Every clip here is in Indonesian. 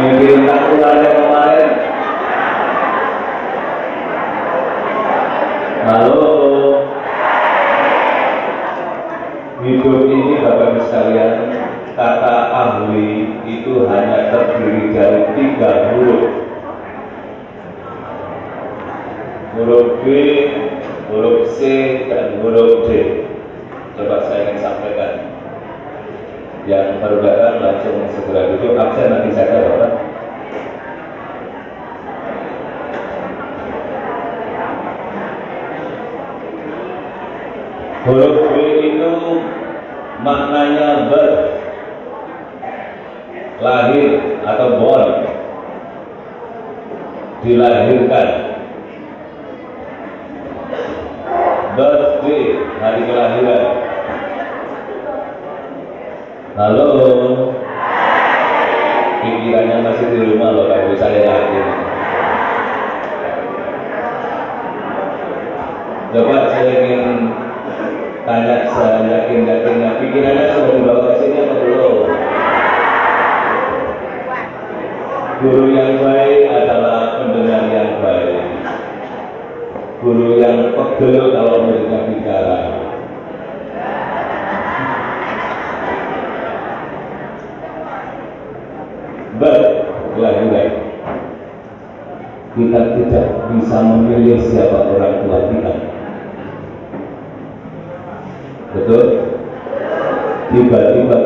mikirin ularnya kemarin. Halo, hidup ini Bapak sekalian, kata ahli itu hanya terdiri dari 3 huruf. Huruf B, huruf C, dan huruf D. Coba saya ingin sampaikan. Yang baru datang langsung segera duduk, absen nanti saja Bapak. Huruf B itu maknanya birth, lahir atau born, dilahirkan. Birthday, hari kelahiran. Halo, pikirannya masih di rumah loh, Pak, saya yakin. Coba saya ingin tanya, saya yakin-yakinnya pikirannya sudah dibawa ke sini atau belum? Guru yang baik adalah pendengar yang baik. Guru yang pegel kalau mereka bicara. Kelahiran. Kita tidak bisa memilih siapa orang tua kita. Betul? Tiba-tiba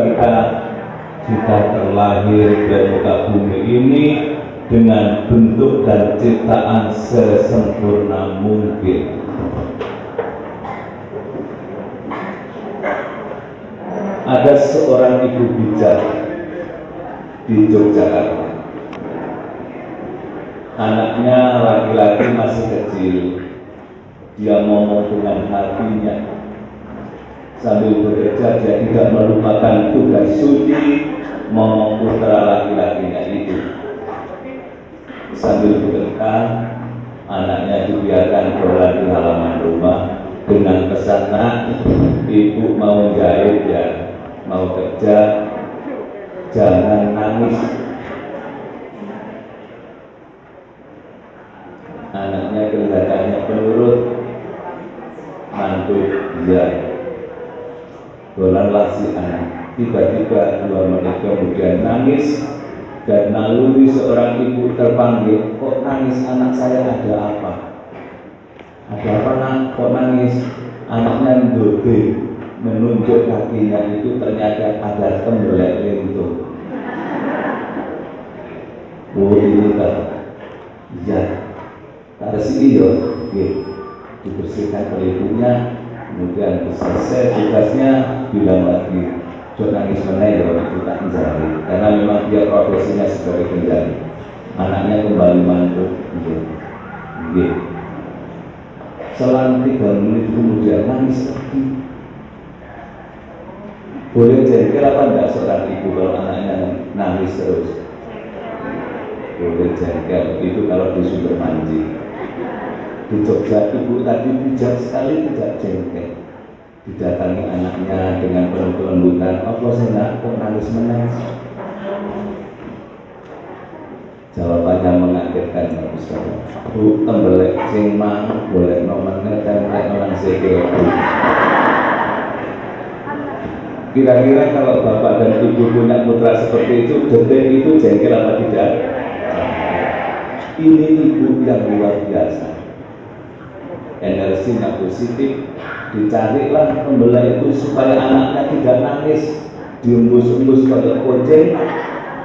kita terlahir di muka bumi ini dengan bentuk dan ciptaan sesempurna mungkin. Ada seorang ibu bijak di Yogyakarta. Anaknya laki-laki masih kecil. Dia ngomong dengan hatinya. Sambil bekerja dia tidak melupakan tugas suci ngomong putra laki-lakinya itu. Sambil bekerja, anaknya dibiarkan berjalan di halaman rumah dengan pesan, "Nak, ibu mau jahit ya, mau kerja, jangan nangis." Anaknya kelihatannya penurut, mantul, ya. Dolanlah si anak. Tiba-tiba 2 menit kemudian nangis dan naluri seorang ibu terpanggil. "Kok nangis anak saya, ada apa?" "Ada apa nak? Kok nangis?" Anaknya menunjuk kakinya itu, ternyata ada tembelek lintung. "Oh ini kan, ya, harus iyo, dibersihkan oleh ibunya." Kemudian selesai tugasnya, bilang lagi, "Jangan nangis meneh ya, itu tak menjadi." Karena memang dia profesinya sebagai penjahit. Anaknya kembali mantul. Selang 3 menit kemudian nangis lagi. Boleh jengkel apa enggak seorang ibu kalau anaknya nangis terus? Boleh jengkel, itu kalau di sumber manji. Di Jogja ibu tadi bijak sekali, tidak jengkel. Didatangi anaknya dengan penuh kelembutan. "Apa saya kok nangis menangis?" Jawabannya mengagetkan, bagus sekali. "Bu, tembelek sing mang boleh nomornya templek orang sikil." Kira-kira kalau bapak dan ibu punya putra seperti itu, detik itu jengkel apa tidak? Ini ibu yang luar biasa. Energinya positif, dicarilah tembelek itu supaya anaknya tidak nangis, diembus-embus pada kucing.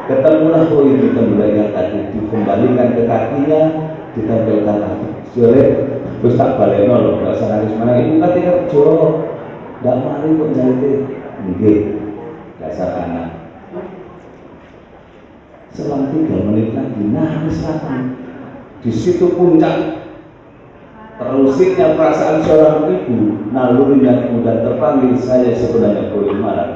Ketemulah ini tembelek yang tadi, dikembalikan ke kakinya, ditempelkan lagi. Sore, terus tak balik loh, nggak usah nangis mana. Ibu kan tinggal jauh, nggak mari kok jahit. Mungkin dasar anak. Selang 3 menit lagi nangis lagi. Di situ puncak terusirnya perasaan seorang ibu, nalurinya kemudian terpanggil. Saya sebenarnya boleh marah,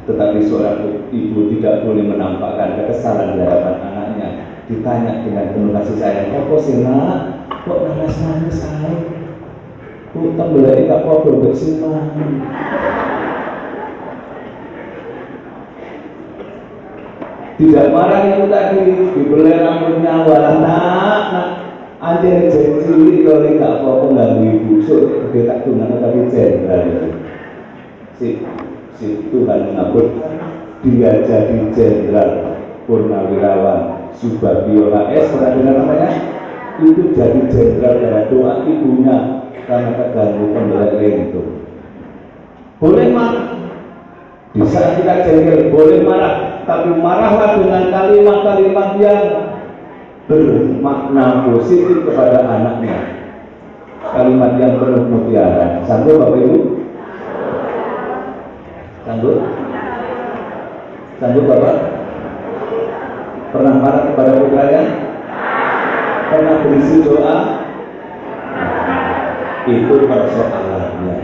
tetapi seorang ibu tidak boleh menampakkan kekesalan di hadapan anaknya. Ditanya dengan penuh kasih sayang, "Apa sih nak? Kok nangis-nangis saya? Kok tembelai tak apa berbersih?" Tidak marah itu tadi, dibeli rambutnya walah nak anjir jadi cilik kalau gak apa-apa ganggu ibu. So gede tak tunang tapi jenderal si Tuhan mengabut dia jadi jenderal Purnawirawan Subagio HS, pernah dengar namanya? Itu jadi jenderal karena doa ibunya karena terganggu pembelajaran itu. Boleh marah di saat kita jengkel, boleh marah, tapi marahlah dengan kalimat-kalimat yang bermakna positif kepada anaknya, kalimat yang penuh mutiara. Sanggup Bapak Ibu? Sanggup? Sanggup Bapak? Pernah marah kepada putranya? Pernah berisi doa? Itu persoalannya.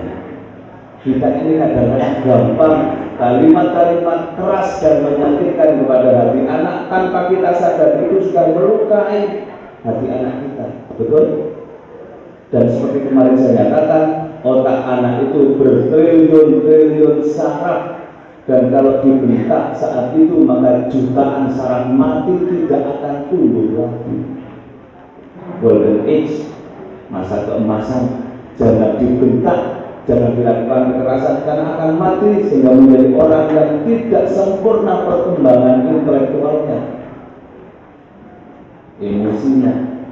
Kita ini kadang-kadang gampang kalimat-kalimat keras dan menyakitkan kepada hati anak tanpa kita sadar itu sudah melukai hati anak kita. Betul? Dan seperti kemarin saya nyatakan, otak anak itu bertriliun-triliun saraf, dan kalau dibentak saat itu maka jutaan saraf mati tidak akan tumbuh lagi. Golden age, masa keemasan, jangan dibentak, jangan dilakukan kekerasan karena akan mati sehingga menjadi orang yang tidak sempurna perkembangan intelektualnya, emosinya,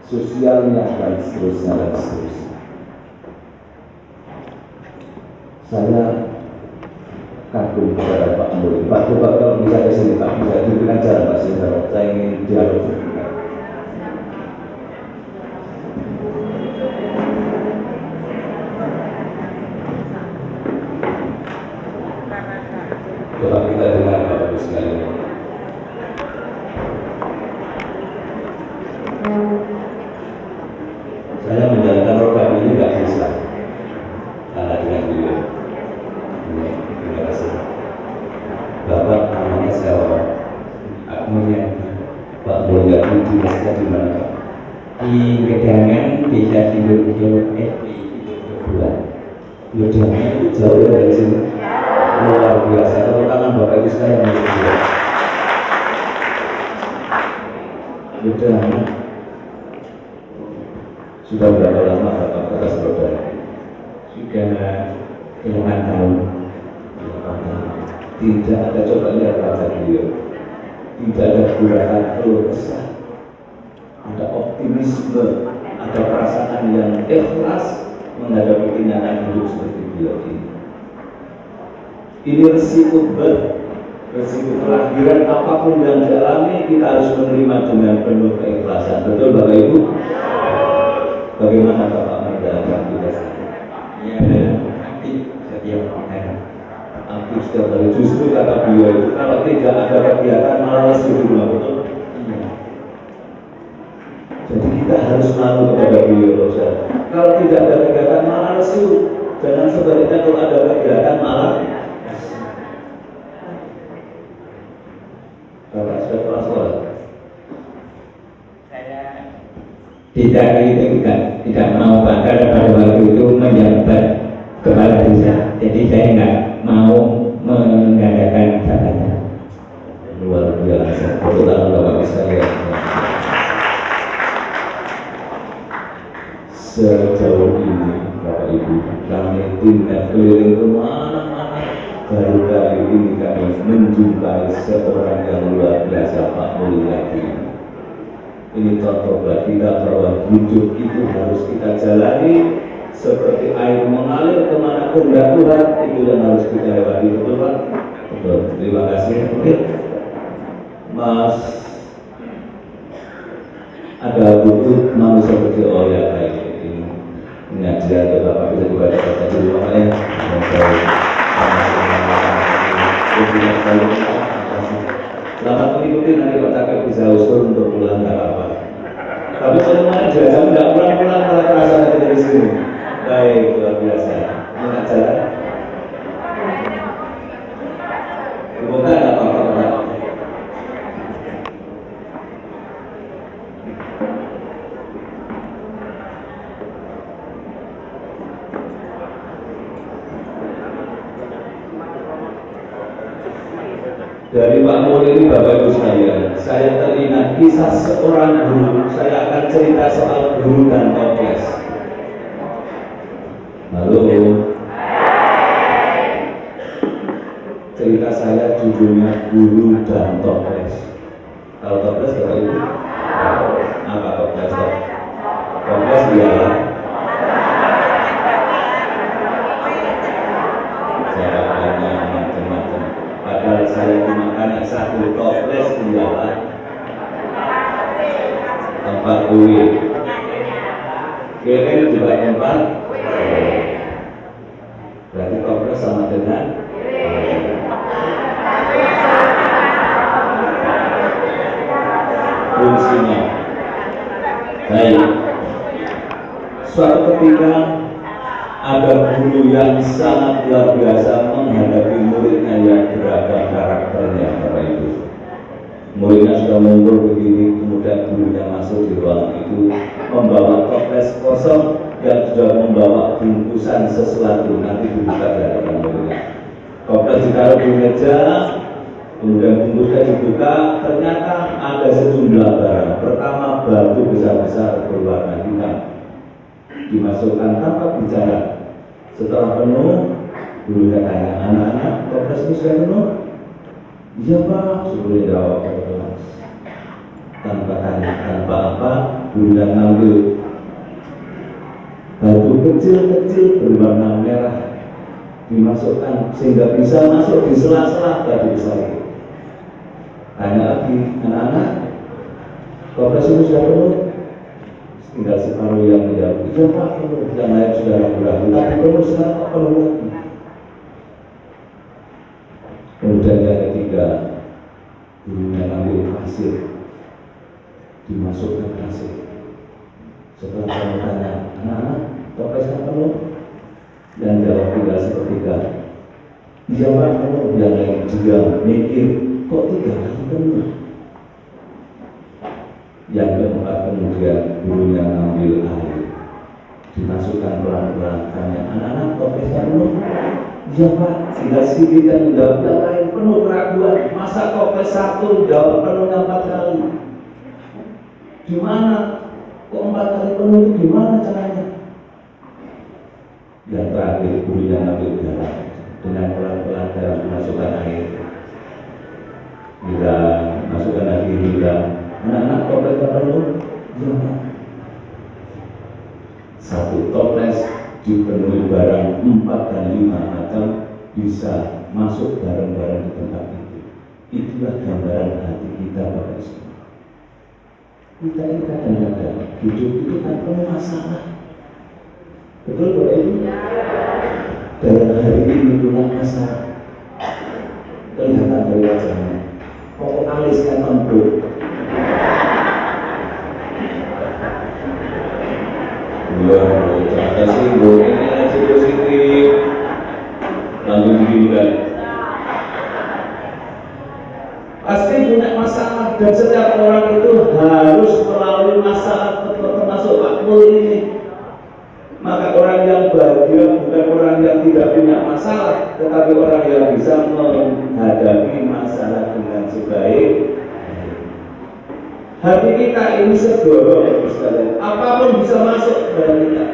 sosialnya, dan seterusnya dan seterusnya. Saya kagum kepada Pak Muri. Pak, coba kalau bisa ke sini Pak, bisa diberikan jalan Pak Sindaro. Saya ingin dialog. Coba kita dengar Bapak Ibu sekalian. Saya menjalankan program ini tidak bisa karena dengan beliau. Terima kasih. Bapak namanya siapa? Aku yang Pak Mulya itu dinasnya di mana? Di Gedangan, Desa Sidoarjo, di Bulan. Gedangan itu jauh dari sini. Luar biasa. Tepuk tangan Bapak Ibu sekalian. Gedangan. Sudah berapa lama Bapak kata saudara? Sudah 8 tahun. Tidak ada, coba lihat wajah beliau, tidak ada guratan keluh kesah, ada optimisme, ada perasaan yang ikhlas menghadapi kenyataan hidup seperti beliau ini. Ini resiko kelahiran apapun yang dialami kita harus menerima dengan penuh keikhlasan. Betul Bapak Ibu? Bagaimana Bapak menjalankan tugas? Ya, aktif setiap hari. Aktif setiap hari. Justru kata beliau itu kalau tidak ada kegiatan malas di rumah, betul? Iya. Jadi kita harus malu kepada beliau. Kalau tidak ada kegiatan malas itu, jangan sebaliknya kalau ada kegiatan malas. Bapak sudah pernah sholat? Tidak mau bakal pada waktu itu menjabat kepala desa. Jadi saya nggak mau menggandakan jabatan. Luar biasa. Betul Bapak sekalian. Sejauh ini Bapak Ibu kami tindak keliling kemana-mana. Baru kali ini kami menjumpai seorang yang luar biasa, Pak Mulyadi. Ini contoh buat kita bahwa hidup itu harus kita jalani seperti air mengalir kemana kehendak Tuhan, itu yang harus kita lewati. Betul Pak? Betul. Terima kasih. Oke. Mas, ada butuh mau seperti ya kayak ini ngaji atau Bapak bisa juga dapat dulu makanya. Selamat mengikuti, nanti Pak Cakep bisa usul untuk pulang nggak apa-apa. Tapi bagaimana jasa nggak pulang-pulang malah terasa nanti dari sini. Baik, luar biasa. Enak jalan. Semoga nggak apa-apa. Dari Pak Mul ini Bapak Ibu sekalian, saya teringat kisah seorang guru. Saya akan cerita soal guru dan toples. Halo. Cerita saya judulnya Guru dan Toples. Tahu toples Bapak Ibu? Apa toples? Toples ialah jawabannya macam-macam. Padahal saya cuma tanya satu, toples ialah tempat kulit. Keren juga tempat. Berarti toples sama dengan fungsinya. Baik. Suatu ketika ada guru yang sangat luar biasa menghadapi muridnya yang beragam karakternya, Bapak Ibu. Muridnya sudah mundur begini, kemudian gurunya masuk di ruangan itu membawa toples kosong yang sudah membawa bungkusan sesuatu, nanti dibuka dari muridnya. Toples ditaruh di meja, kemudian bungkusnya dibuka, ternyata ada sejumlah barang. Pertama, batu besar-besar berwarna hitam dimasukkan tanpa bicara. Setelah penuh, gurunya tanya, anak-anak, toples ini sudah penuh? Iya Pak, suruh jawab tanpa tanya, tanpa apa, gurunya ngambil batu kecil-kecil berwarna merah, dimasukkan sehingga bisa masuk di sela-sela batu besar itu. Tanya lagi, anak-anak, toples ini sudah penuh? Tinggal separuh yang menjawab, iya Pak, penuh. Yang lain sudah ragu-ragu, tapi penuh sekarang Pak, penuh lagi. Kemudian yang ketiga, gurunya ambil pasir, dimasukkan pasir. Setelah saya tanya, anak-anak, toplesnya penuh? Yang jawab tinggal sepertiga. Iya Pak, penuh. Yang lain juga mikir, kok 3 kali penuh? Yang keempat, kemudian gurunya ngambil air, dimasukkan pelan-pelan. Tanya, anak-anak, toplesnya penuh? Iya Pak, tinggal sedikit yang menjawab. Yang lain penuh keraguan. Masa toples 1 jawab penuhnya 4 kali? Gimana? Kok 4 kali penuh itu gimana caranya? Yang terakhir, gurunya ngambil garam, dengan pelan-pelan garam dimasukkan air. Bilang, masukkan lagi, bilang, anak-anak toplesnya penuh? Iya Pak. 1 toples dipenuhi barang 4 dan 5 macam, bisa masuk barang-barang di tempat itu. Itulah gambaran hati kita, Bapak Ibu. Kita ini kadang-kadang hidup itu kan penuh masalah. Betul Bapak Ibu? Dalam hari ini punya masalah. Kelihatan dari wajahnya. Pokok alisnya tembok. Ada simbol, ini energi positif. Lalu dibimbing. Pasti punya masalah, dan setiap orang itu harus melalui masalah, termasuk Pak Mul ini. Maka orang yang bahagia bukan orang yang tidak punya masalah, tetapi orang yang bisa menghadapi masalah dengan sebaik. Hati kita ini segoro, apapun bisa masuk dalam kita.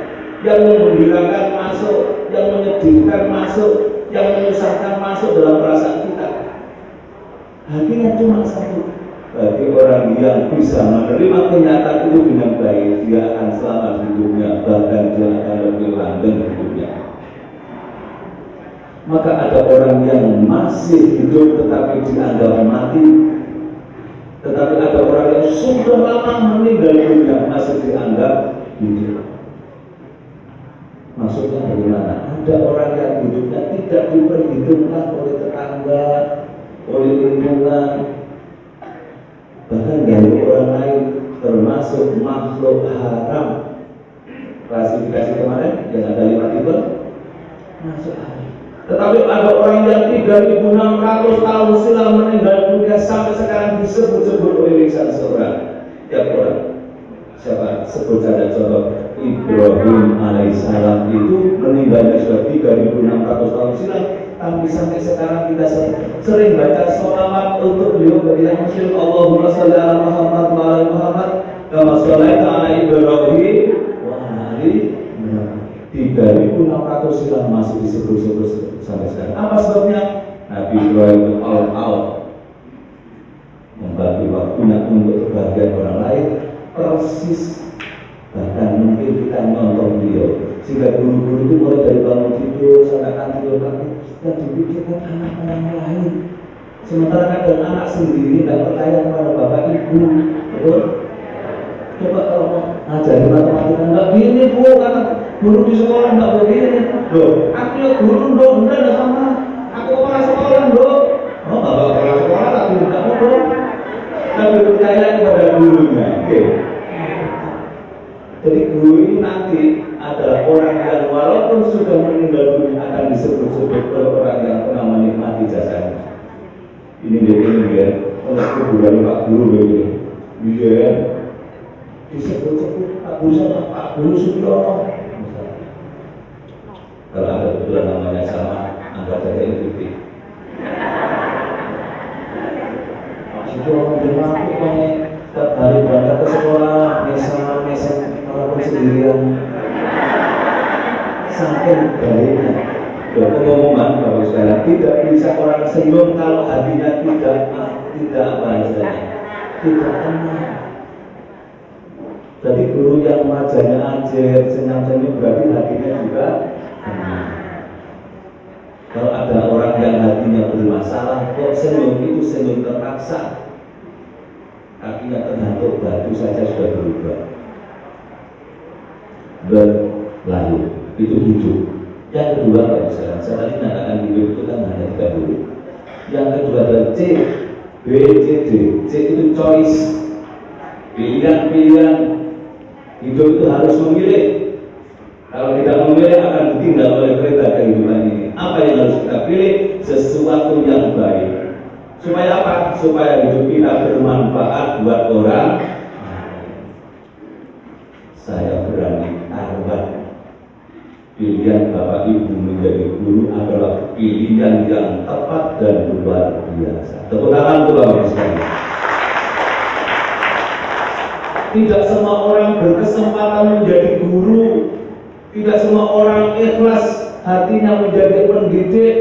Yang menggembirakan masuk, yang menyedihkan masuk, yang menyusahkan masuk dalam perasaan kita. Hatinya cuma satu. Bagi orang yang bisa menerima kenyataan itu dengan baik, dia akan selamat hidupnya, bahkan dia akan lebih langgeng hidupnya. Maka ada orang yang masih hidup tetapi dianggap mati. Tetapi ada orang yang sudah lama meninggal dunia masih dianggap hidup. Maksudnya bagaimana? Ada orang yang hidupnya tidak diperhitungkan oleh tetangga, oleh lingkungan, bahkan dari orang lain, termasuk makhluk haram. Klasifikasi kemarin yang ada 5 tipe masuk haram. Tetapi ada orang yang 3.600 tahun silam meninggal dunia sampai sekarang disebut-sebut oleh lisan seorang. Tiap orang. Siapa? Sebut saja contoh. Ibrahim alaihissalam itu meninggalnya sudah 3.600 tahun silam, tapi sampai sekarang kita sering baca sholawat untuk beliau yang masyhur Allahumma sholli ala Muhammad wa ala Muhammad kama sholaita ala Ibrahim wa ala ali Ibrahim. 3.600 silam masih disebut-sebut sampai sekarang. Apa sebabnya? Nabi Ibrahim al-out membagi waktunya untuk kebahagiaan orang lain persis. Bahkan mungkin kita nonton beliau sehingga guru-guru itu mulai dari bangun tidur sampai akan tidur lagi dan dipikirkan anak orang lain, sementara kadang anak sendiri tidak percaya kepada bapak ibu. Betul? Coba kalau ngajari matematika nggak gini bu, kata guru di sekolah nggak begini. Loh, aku ya guru dong, enggak sama aku kepala sekolah dong. Oh bapak kepala sekolah tapi tidak mau dong, tapi percaya kepada gurunya. Oke. Jadi guru ini nanti adalah orang yang walaupun sudah meninggal dunia akan disebut-sebut oleh orang yang pernah menikmati jasanya. Ini dia oleh kuburan Pak Guru begini. Iya, disebut-sebut Pak Guru sama Pak Guru Sugiono. Kalau ada kebetulan namanya sama, anggap saja itu. Pak Sugiono berlaku banyak. Setiap hari berangkat ke sekolah, mesem walaupun sendirian. Saking baiknya. Pengumuman bagus sekali. Tidak bisa orang senyum kalau hatinya tidak apa istilahnya, tidak tenang. Jadi guru yang wajahnya ajar, senyum-senyum berarti hatinya juga tenang. Kalau ada orang yang hatinya bermasalah, kok senyum itu senyum terpaksa. Kakinya tergantung batu saja sudah berubah. Berlalu itu hidup. Yang kedua Pak Ustaz, saya tadi mengatakan hidup itu kan hanya 3 huruf. Yang kedua adalah C, B, C, D. C itu choice, pilihan. Hidup itu harus memilih. Kalau tidak memilih akan ditinggal oleh kereta kehidupan ini. Apa yang harus kita pilih? Sesuatu yang baik. Supaya apa? Supaya hidup kita bermanfaat buat orang. Saya berani taruhan pilihan Bapak Ibu menjadi guru adalah pilihan yang tepat dan luar biasa. Tepuk tangan untuk Bapak sekalian. Tidak semua orang berkesempatan menjadi guru. Tidak semua orang ikhlas hatinya menjadi pendidik.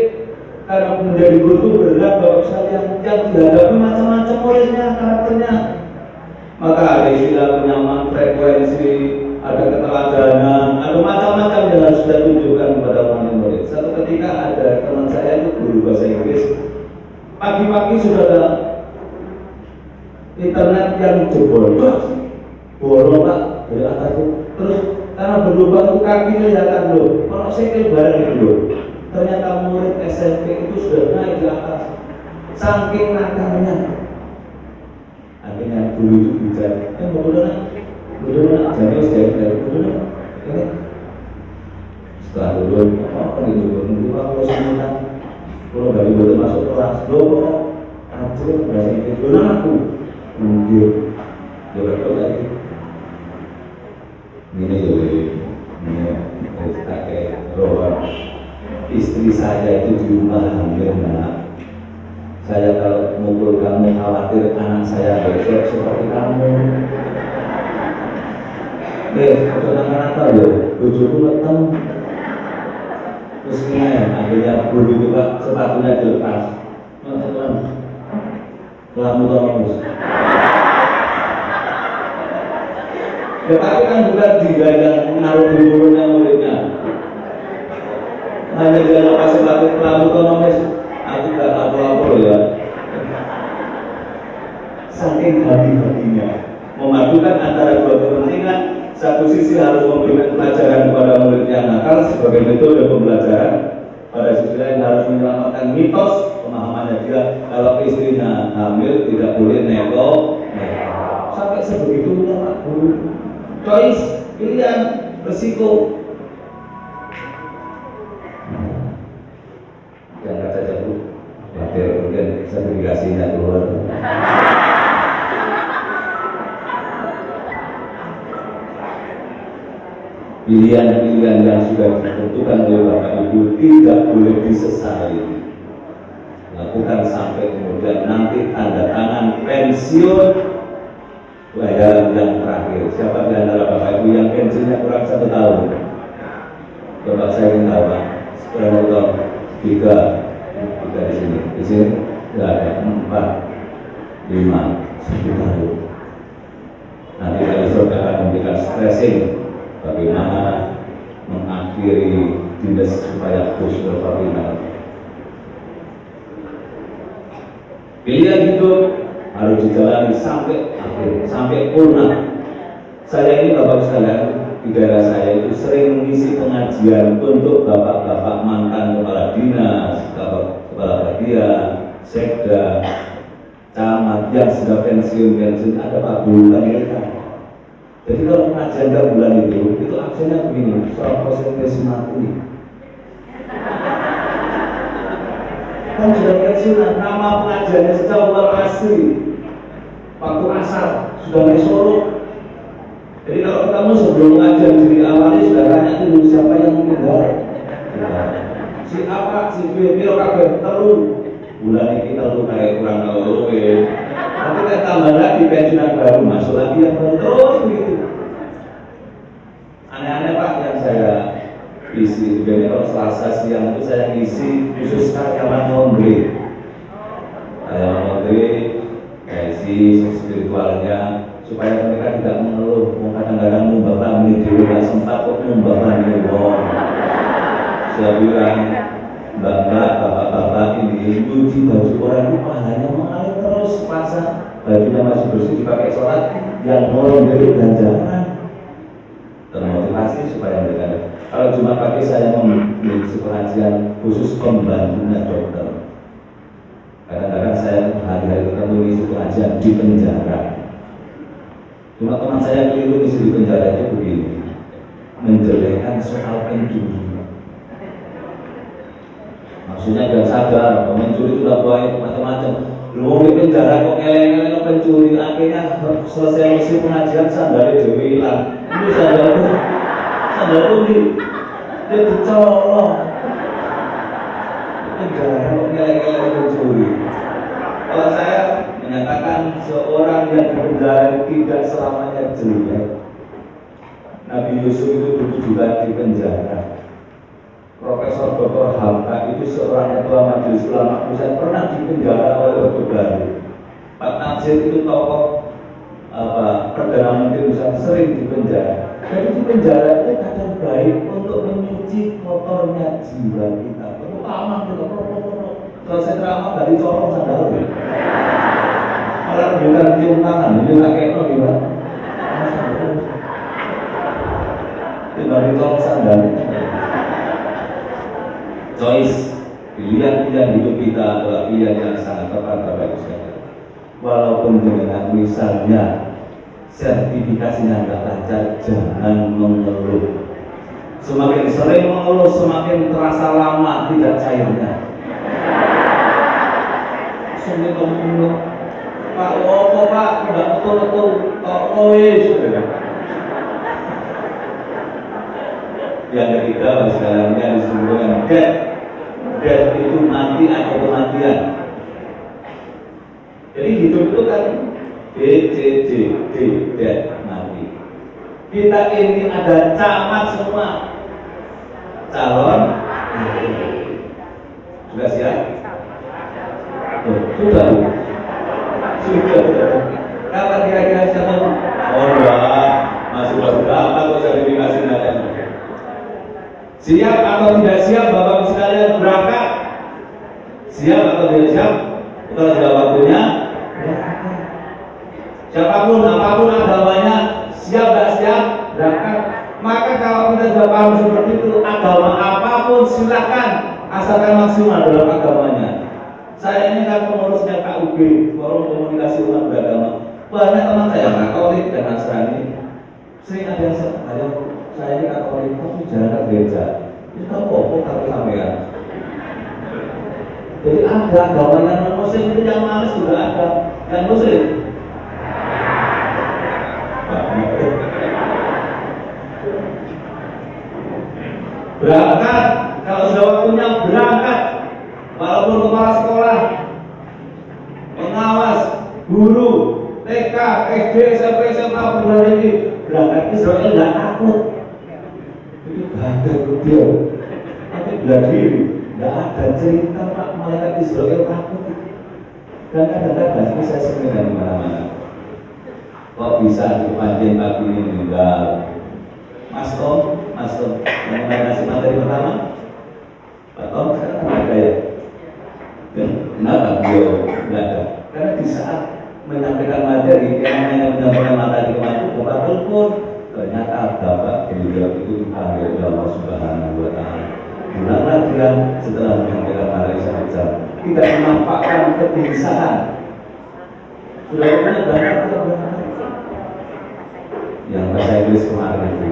Karena menjadi guru itu berat Bapak sekalian, yang dihadapi macam-macam muridnya, karakternya. Maka ada istilah penyamaan frekuensi, ada keteladanan, ada macam-macam yang harus kita tunjukkan kepada murid. Satu ketika ada teman saya itu guru bahasa Inggris, pagi-pagi sudah ada internet yang jebol, bolong Pak dari atas itu. Terus karena berlubang itu kaki kelihatan loh, kalau saya bareng itu. Ternyata murid SMP itu sudah naik ke atas, saking nakalnya. Akhirnya guru itu bicara, betul jadi sudah betul. Setelah dulu, apa itu? Kalau semuanya, kalau dari dulu masuk kelas, loh, aja berarti itu aku, mungkin, betul lagi. Ini pakai rohan. Istri saya itu di rumah hamil, nak. Saya kalau ngumpul kamu khawatir anak saya besok seperti kamu. Kenapa loh? Bujuku meteng. Terus akhirnya guru itu Pak sepatunya dilepas. Kamu tolong. Ya tapi kan bukan dia yang menaruh di mulutnya muridnya. Hanya dia lepas sepatu kamu tolong. Aku gak apa-apa ya. Saking hati-hatinya memadukan antara dua kepentingan. Satu sisi harus memberikan pelajaran kepada murid yang nakal sebagai metode pembelajaran. Pada sisi lain harus menyelamatkan mitos pemahamannya dia kalau istrinya hamil tidak boleh nego. Sampai sebegitunya Pak Guru. Choice, pilihan, resiko. Jangan saja Bu, khawatir mungkin sertifikasinya keluar. Pilihan-pilihan yang sudah ditentukan oleh Bapak Ibu tidak boleh disesali. Lakukan sampai kemudian nanti tanda tangan pensiun bayaran yang terakhir. Siapa di antara Bapak Ibu yang pensiunnya kurang 1 tahun? Bapak saya ingin tahu, Pak. Sekarang motor 3 di sini. Di sini tidak ada 4, 5, 10 tahun. Nanti dari saudara akan memberikan stressing bagaimana mengakhiri dinas supaya khusus final. Pilihan hidup harus dijalani sampai akhir, sampai purna. Saya ini Bapak sekalian di daerah saya itu sering mengisi pengajian untuk bapak-bapak mantan kepala dinas, kepala bagian, sekda, camat yang sudah pensiun ada Pak Guru mereka. Jadi kalau pengajian tiap bulan itu aksennya begini, soal konsentrasi mati. Kan sudah pensiunan, nama pengajiannya secara asli. Waktu asar sudah naik Solo. Jadi kalau kamu sebelum pengajian di awalnya sudah tanya dulu siapa yang meninggal. Si apa, si B, piro kabeh telu. Bulan ini kita tuh kayak kurang tahu nanti kita tambah lagi pensiunan baru masuk lagi yang baru terus begitu. Aneh-aneh Pak yang saya isi. Jadi kalau Selasa siang itu saya isi khusus karyawan laundry. Karyawan laundry isi spiritualnya supaya mereka tidak mengeluh. Kadang-kadang membahas ini tidak sempat kok membahas ini. Saya bilang Mbak-mbak, bapak-bapak ini cuci baju orang itu pahalanya mengalir terus pasang bajunya masih bersih dipakai sholat yang orang dari belanjaan termotivasi supaya mereka. Kalau cuma pagi saya memiliki pengajian khusus pembantunya dokter. Kadang-kadang saya hari-hari ketemu isi pengajian di penjara. Cuma teman saya keliru isi di penjara itu begini, menjelekkan soal pencuri. Maksudnya jangan sadar, pencuri itu sudah banyak macam-macam. Lu di penjara kok ngeleng-ngeleng pencuri, akhirnya selesai misi pengajian sandalnya Dewi hilang. Ini sandal itu dia dicolong. Penjara kok ngeleng-ngeleng pencuri. Kalau saya menyatakan seorang yang di penjara tidak selamanya jelek. Nabi Yusuf itu 7 bulan di penjara. Profesor Dr. Hamka itu seorang ketua majelis ulama pusat pernah dipenjara oleh Orde Baru. Pak Nasir itu tokoh perdana menteri pusat sering dipenjara. Jadi di penjara itu kadang baik untuk mencuci kotornya jiwa kita. Terutama kita kalau saya ceramah dari corong sandal. Orang bukan cium tangan, ini pakai itu gimana? Tidak ditolong sandal. Choice, pilihan-pilihan hidup kita adalah pilihan yang sangat tepat Bapak Ibu sekalian. Walaupun dengan misalnya sertifikasinya nggak lancar, jangan mengeluh. Semakin sering mengeluh, semakin terasa lama tidak cairnya. Semakin mengeluh, Pak, Pak, nggak betul-betul, Yang ketiga, Bapak sekalian, yang disebutkan death itu mati atau kematian. Jadi hidup itu kan death, mati. Kita ini ada camat semua, calon. Sudah siap? Sudah. Kapan kira-kira siapa? Oh enggak, masih berapa kok sertifikasi nanti. Siap atau tidak siap Bapak sekalian berangkat? Siap atau tidak siap? Kalau sudah waktunya, siapapun apapun agamanya, siap tidak siap berangkat. Maka kalau kita sudah paham seperti itu, agama apapun silakan asalkan maksimal dalam agamanya. Saya ini kan pengurusnya KUB, Forum Komunikasi Umat Beragama. Banyak teman saya Katolik dan Nasrani. Sering ada yang saya ini Katolik, tapi jalan ke gereja. Itu apa tapi sampean. Jadi ada agama yang non-muslim itu yang males juga ada, yang muslim. Berangkat, kalau sudah waktunya berangkat, walaupun kepala sekolah, pengawas, guru, TK, SD, SMP, SMA, perguruan tinggi berangkat Israel nggak takut. Itu ganda dia, tapi bela diri. Nggak ada cerita Pak malaikat Israel takut. Dan kadang-kadang ini saya sering dari mana-mana. Kok bisa dipanjang pagi ini meninggal? Mas Tom, yang ngasih materi pertama, Pak Tom sekarang ada ya? Kenapa beliau nggak ada? Karena di saat menyampaikan materi, yang namanya menyampaikan materi kemarin, Bapak telepon, ternyata Bapak beliau itu dipanggil oleh Allah Subhanahu Wa Taala. Gimana dia setelah menyampaikan materi satu jam, tidak menampakkan kebinasaan. Sudah banyak yang bahasa Inggris kemarin itu.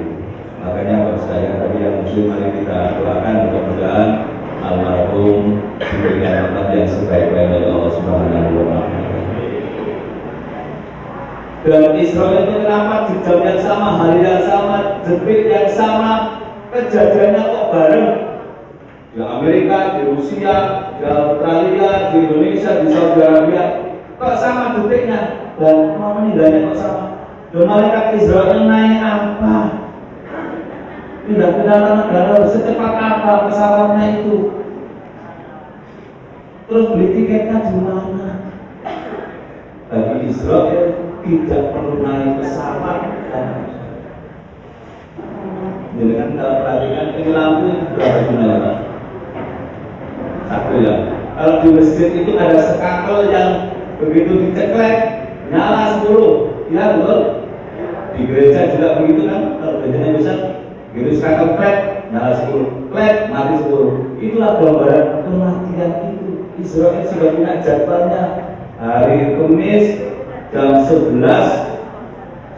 Makanya Bapak sekalian tadi yang muslim, mari kita doakan mudah-mudahan almarhum diberikan tempat yang sebaik-baiknya oleh Allah Subhanahu Wa Taala. Dan Israel itu kenapa di jam yang sama, hari yang sama, detik yang sama, kejadiannya kok bareng? Di Amerika, di Rusia, di Australia, di Indonesia, di Saudi Arabia, kok sama detiknya? Dan meninggalnya kok sama? Dan malaikat Israel naik apa? Pindah ke dalam negara secepat apa pesawatnya itu? Terus beli tiketnya di mana? Bagi Israel tidak perlu naik pesawat. Jadi kan kalau perhatikan ini lampu berapa jumlahnya Pak? Satu ya. Kalau di masjid itu ada sekakel yang begitu diceklek nyala 10. Ya betul. Di gereja juga begitu kan? Kalau gerejanya besar, begitu sekakel klek nyala 10, klek mati 10. Itulah gambaran kematian itu. Israel sudah punya jadwalnya. Hari Kamis jam 11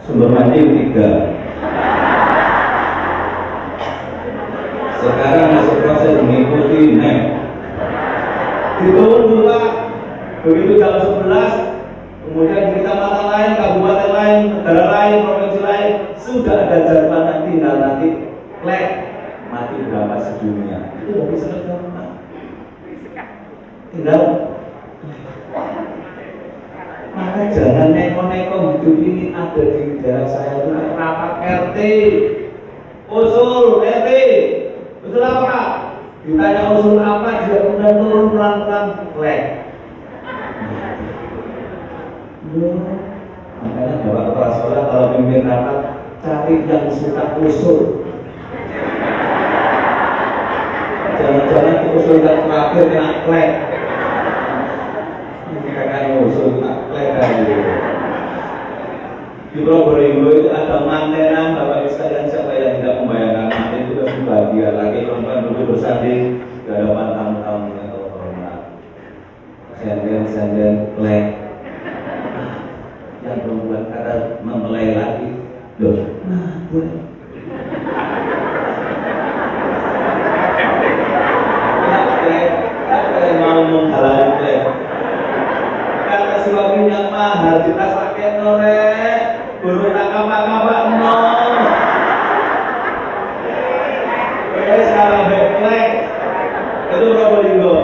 sumber mandi 3. Sekarang masuk proses mengikuti NEM. Ditunggu Pak. Begitu jam 11, kemudian di kecamatan lain, kabupaten lain, negara lain, provinsi lain sudah ada jadwalnya, tinggal nanti klek mati berapa sedunia. Itu dari selesai Pak. Tinggal. Maka jangan neko-neko hidup ini ada di daerah saya itu rapat RT, usul RT, usul apa Pak? Ditanya usul apa, dia kemudian turun pelan-pelan klek. Makanya Bapak kepala sekolah kalau pimpin rapat cari yang suka usul. Jangan-jangan usul yang terakhir kena klek. Kakaknya usul kena klek aja. Di Probolinggo itu ada mantenan, Bapak sekalian siapa yang tidak membayangkan manten itu lebih bahagia lagi perempuan duduk bersanding di hadapan tamu-tamu yang terhormat. Senden klek. Yang perempuan kata mempelai lagi, loh, apa yang mau menghalangi klek? Kata suaminya mahal kita pakai norek, guru tak kapak-kapak nol. Sekarang klek itu Probolinggo.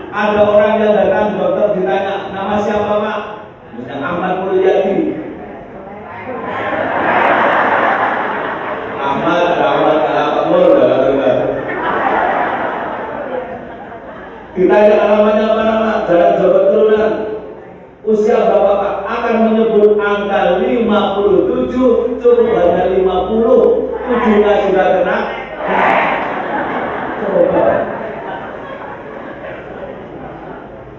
Ada orang yang datang dokter ditanya nama siapa Pak? Yang Ahmad Mulyadi. Ahmad, ditanya alamatnya mana? Jalan Jawa Turunan. Usia Bapak akan menyebut angka 57, cukup hanya 50. Ujungnya sudah kena. Coba.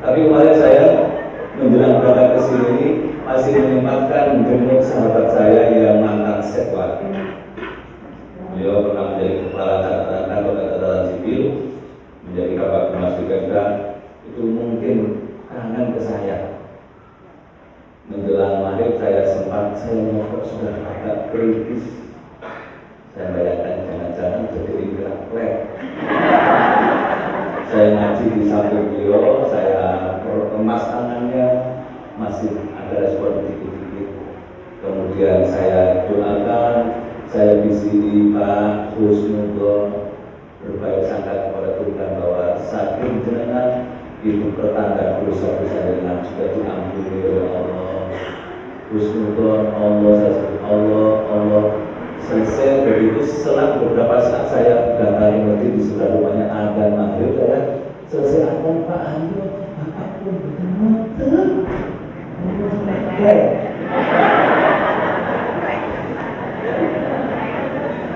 Tapi kemarin saya menjelang berangkat ke sini masih menyempatkan menjenguk sahabat saya yang mantan sekwa. Beliau pernah menjadi kepala catatan sipil, menjadi kabak humas BPK. Itu mungkin kangen ke saya. Menjelang maghrib saya kok sudah agak kritis. Saya bayangkan jangan-jangan jadi ingkrak klek. Saya ngaji di samping beliau, saya kemas tangannya, masih ada respon dikit-dikit. Kemudian saya doakan, saya bisiki Pak Husnudon, berbaik sangka kepada Tuhan bahwa saking jenengan itu pertanda dosa-dosa dengan juga diampuni oleh Allah. Husnudon Allah selesai. Begitu selang beberapa saat saya datangi masjid di sebelah rumahnya Adan maghrib, saya selesai Adan, Pak Ando apapun betul.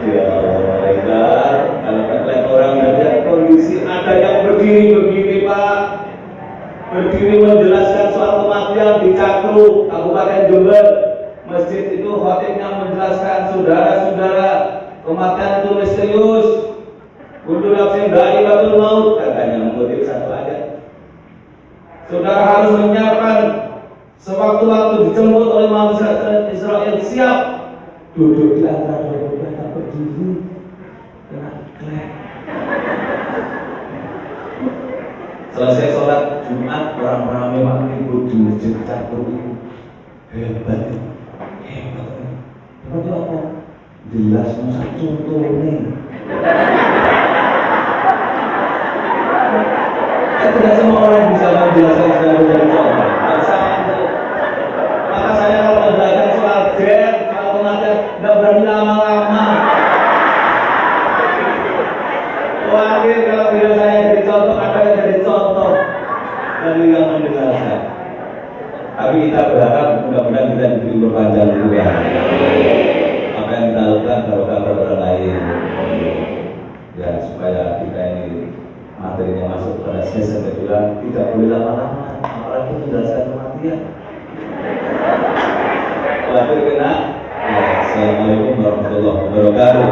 Ya Allah, mereka kalau kalian orang melihat kondisi ada yang berdiri begini Pak, berdiri menjelaskan soal kematian di Cakru, Kabupaten Jember. Masjid itu khotibnya menjelaskan, saudara-saudara, kematian itu misterius. Kudu nafsin dari batul maut, katanya mengutip satu ayat. Saudara harus menyiapkan sewaktu-waktu dijemput oleh manusia Israel, siap duduk di antara dua benda berdiri kena klek. Selesai sholat Jumat, orang-orang memang ribut di masjid Cakru itu. Hebat. Itu apa? Jelas masa contoh nih. Tidak semua orang bisa menjelaskan secara menjadi contoh. Maka saya kalau menjelaskan soal death, soal kematian, tidak berani lama-lama. Khawatir kalau video saya jadi contoh, ada yang jadi contoh dari yang mendengarkan. Tapi kita berharap mudah-mudahan kita diberi berpanjang juga. Apa yang kita lakukan barokah buat orang lain. Ya supaya kita ini materinya masuk pada sesi kedua, tidak boleh lama-lama, apalagi menjelaskan kematian. Khawatir kena. Ya, Assalamualaikum warahmatullahi wabarakatuh.